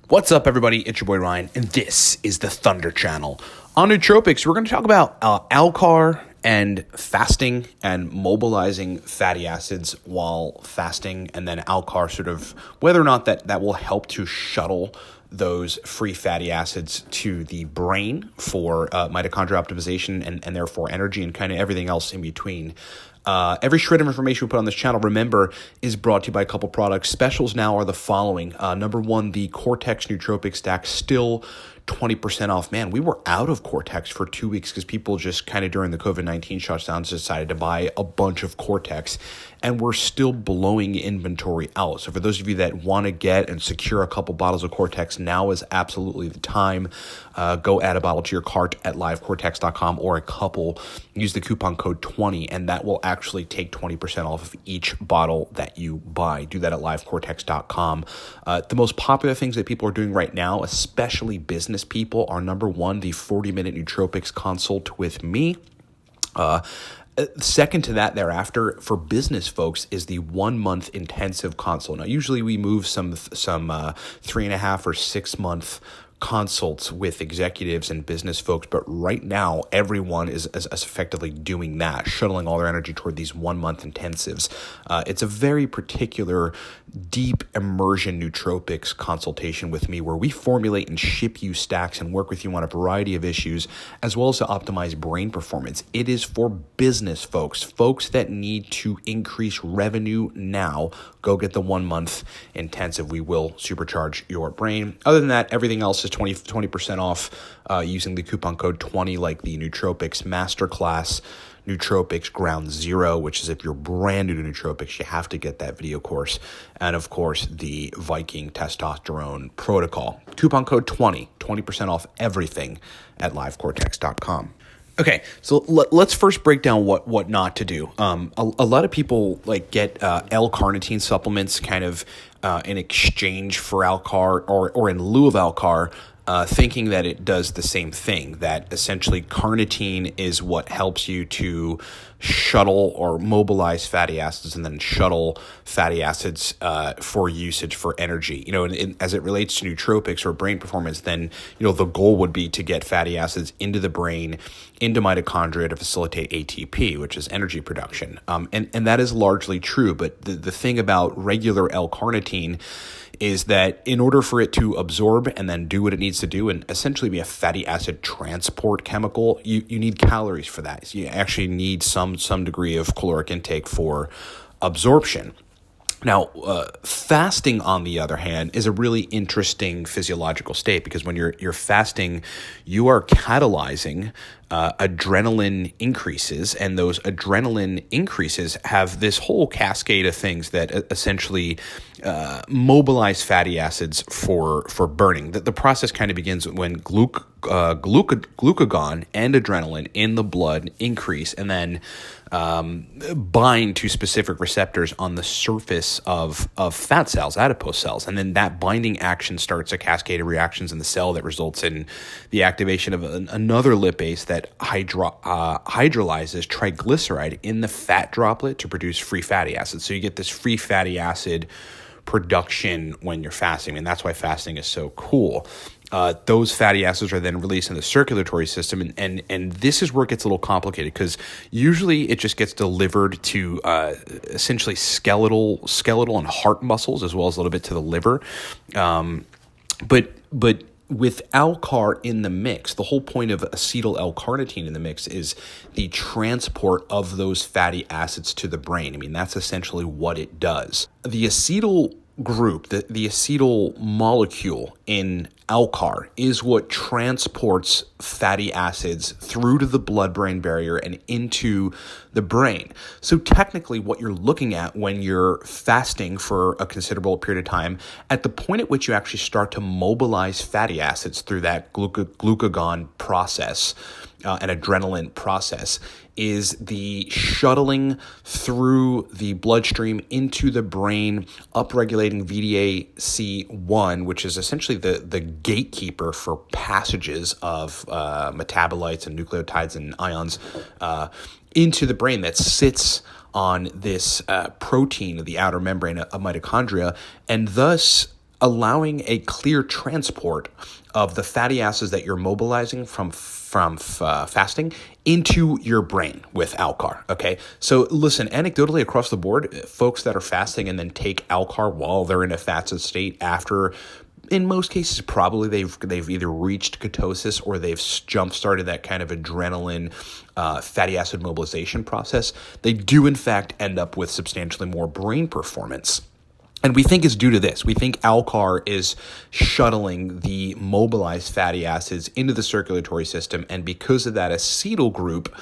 What's up, everybody? It's your boy Ryan, and this is the Thunder Channel. On Nootropics, we're going to talk about ALCAR and fasting and mobilizing fatty acids while fasting, and then ALCAR, sort of whether or not that will help to shuttle those free fatty acids to the brain for mitochondrial optimization and therefore energy and kind of everything else in between. Every shred of information we put on this channel, remember, is brought to you by a couple products. Specials now are the following. Number one, the Cortex Nootropic Stack, still 20% off. Man, we were out of Cortex for 2 weeks because people just kind of during the COVID-19 shutdowns decided to buy a bunch of Cortex, and we're still blowing inventory out. So for those of you that want to get and secure a couple bottles of Cortex, now is absolutely the time. Go add a bottle to your cart at livecortex.com or a couple. Use the coupon code 20, and that will actually take 20% off of each bottle that you buy. Do that at livecortex.com. The most popular things that people are doing right now, especially business people, are number one, the 40-minute nootropics consult with me. Second to that thereafter, for business folks, is the 1 month intensive consult. Now, usually we move some 3.5 or 6 month consults with executives and business folks, but right now everyone is effectively doing that, shuttling all their energy toward these 1 month intensives. It's a very particular deep immersion nootropics consultation with me where we formulate and ship you stacks and work with you on a variety of issues as well as to optimize brain performance. It is for business folks that need to increase revenue now. Go get the 1 month intensive. We will supercharge your brain. Other than that, everything else is 20% off using the coupon code 20, like the Nootropics Masterclass, Nootropics Ground Zero, which is if you're brand new to Nootropics, you have to get that video course. And of course, the Viking Testosterone Protocol. Coupon code 20% off everything at livecortex.com. Okay, so let's first break down what not to do. A lot of people get L-carnitine supplements kind of in exchange for ALCAR or in lieu of ALCAR, thinking that it does the same thing, that essentially carnitine is what helps you to shuttle or mobilize fatty acids and then shuttle fatty acids for usage for energy. And as it relates to nootropics or brain performance, then, the goal would be to get fatty acids into the brain, into mitochondria to facilitate ATP, which is energy production. And that is largely true. But the thing about regular L-carnitine is that in order for it to absorb and then do what it needs to do and essentially be a fatty acid transport chemical, you need calories for that. So you actually need some degree of caloric intake for absorption. Now, fasting, on the other hand, is a really interesting physiological state because when you're fasting, you are catalyzing adrenaline increases, and those adrenaline increases have this whole cascade of things that essentially mobilize fatty acids for burning. The process kind of begins when glucagon and adrenaline in the blood increase and then bind to specific receptors on the surface of fat cells, adipose cells. And then that binding action starts a cascade of reactions in the cell that results in the activation of another lipase that hydrolyzes triglyceride in the fat droplet to produce free fatty acids. So you get this free fatty acid production when you're fasting, and that's why fasting is so cool. Those fatty acids are then released in the circulatory system, and this is where it gets a little complicated because usually it just gets delivered to essentially skeletal and heart muscles as well as a little bit to the liver. But with ALCAR in the mix, the whole point of acetyl L-carnitine in the mix is the transport of those fatty acids to the brain. I mean, that's essentially what it does. The acetyl group, the acetyl molecule in ALCAR is what transports fatty acids through to the blood-brain barrier and into the brain. So technically what you're looking at when you're fasting for a considerable period of time, at the point at which you actually start to mobilize fatty acids through that glucagon process, an adrenaline process, is the shuttling through the bloodstream into the brain, upregulating VDAC1, which is essentially the gatekeeper for passages of metabolites and nucleotides and ions into the brain that sits on this protein of the outer membrane of mitochondria, and thus allowing a clear transport of the fatty acids that you're mobilizing from fasting into your brain with ALCAR, okay? So listen, anecdotally across the board, folks that are fasting and then take ALCAR while they're in a fasted state after, in most cases, probably they've either reached ketosis or they've jump-started that kind of adrenaline fatty acid mobilization process. They do, in fact, end up with substantially more brain performance. And we think it's due to this. We think ALCAR is shuttling the mobilized fatty acids into the circulatory system, and because of that acetyl group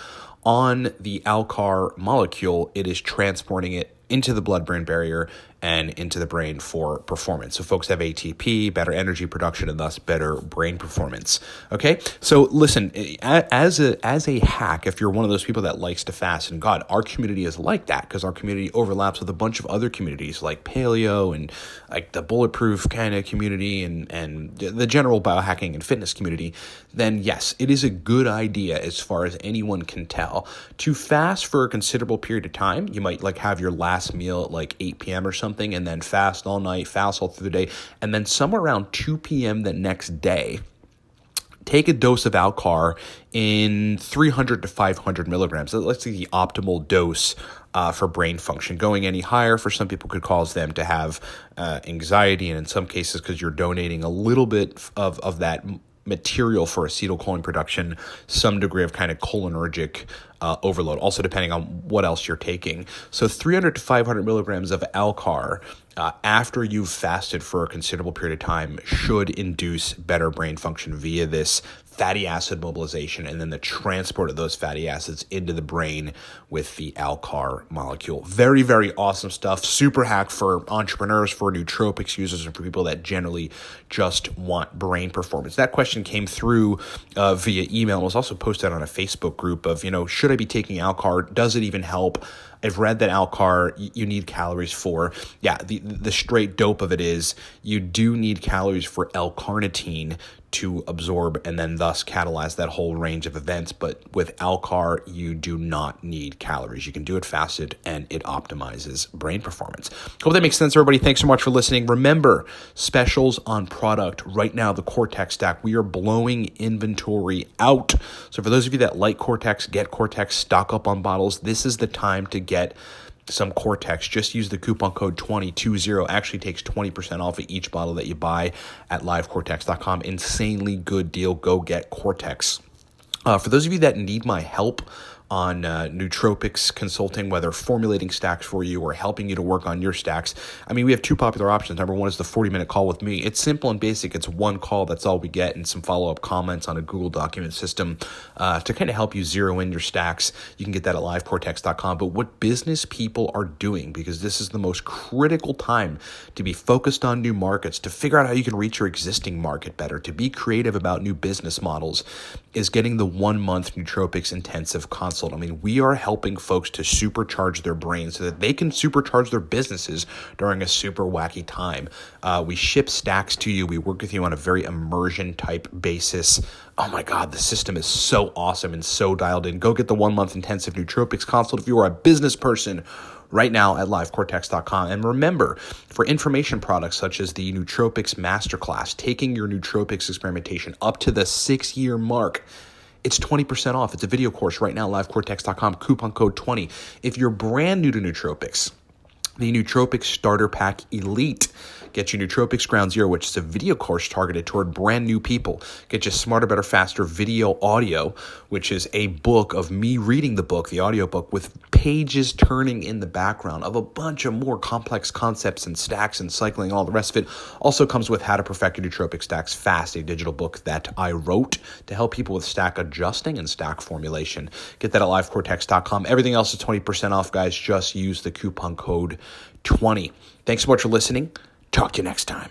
on the ALCAR molecule, it is transporting it into the blood-brain barrier and into the brain for performance. So folks have ATP, better energy production, and thus better brain performance. Okay? So listen, as a hack, if you're one of those people that likes to fast, and God, our community is like that because our community overlaps with a bunch of other communities like paleo and like the bulletproof kind of community and the general biohacking and fitness community, then yes, it is a good idea as far as anyone can tell to fast for a considerable period of time. You might like have your last meal at like 8 p.m. or something, and then fast all night, fast all through the day, and then somewhere around 2 p.m. the next day, take a dose of ALCAR in 300 to 500 milligrams. Let's say the optimal dose for brain function. Going any higher for some people could cause them to have anxiety, and in some cases, because you're donating a little bit of that material for acetylcholine production, some degree of kind of cholinergic overload, also depending on what else you're taking. So 300 to 500 milligrams of ALCAR after you've fasted for a considerable period of time should induce better brain function via this fatty acid mobilization and then the transport of those fatty acids into the brain with the ALCAR molecule. Very, very awesome stuff. Super hack for entrepreneurs, for nootropics users, and for people that generally just want brain performance. That question came through via email and was also posted on a Facebook group of, should I be taking ALCAR? Does it even help? I've read that ALCAR you need calories for. Yeah, the straight dope of it is you do need calories for L-carnitine to absorb and then thus catalyze that whole range of events. But with ALCAR, you do not need calories. You can do it fasted and it optimizes brain performance. Hope that makes sense, everybody. Thanks so much for listening. Remember, specials on product right now, the Cortex stack. We are blowing inventory out. So for those of you that like Cortex, get Cortex, stock up on bottles. This is the time to get some Cortex. Just use the coupon code 2020. Actually takes 20% off of each bottle that you buy at livecortex.com. Insanely good deal. Go get Cortex. For those of you that need my help on nootropics consulting, whether formulating stacks for you or helping you to work on your stacks, we have two popular options. Number one is the 40-minute call with me. It's simple and basic. It's one call. That's all we get, and some follow-up comments on a Google document system to kind of help you zero in your stacks. You can get that at livecortex.com. But what business people are doing, because this is the most critical time to be focused on new markets, to figure out how you can reach your existing market better, to be creative about new business models, is getting the 1-month Nootropics Intensive Consult. We are helping folks to supercharge their brains so that they can supercharge their businesses during a super wacky time. We ship stacks to you. We work with you on a very immersion type basis. Oh my God, the system is so awesome and so dialed in. Go get the 1-month intensive Nootropics Consult if you are a business person right now at livecortex.com. And remember, for information products such as the Nootropics Masterclass, taking your nootropics experimentation up to the 6-year mark, it's 20% off. It's a video course right now, livecortex.com, coupon code 20. If you're brand new to nootropics, the Nootropics Starter Pack Elite gets you Nootropics Ground Zero, which is a video course targeted toward brand new people. Get you Smarter, Better, Faster video audio, which is a book of me reading the book, the audio book, with pages turning in the background of a bunch of more complex concepts and stacks and cycling and all the rest of it. Also comes with How to Perfect Your Nootropic Stacks Fast, a digital book that I wrote to help people with stack adjusting and stack formulation. Get that at livecortex.com. Everything else is 20% off, guys. Just use the coupon code 20. Thanks so much for listening. Talk to you next time.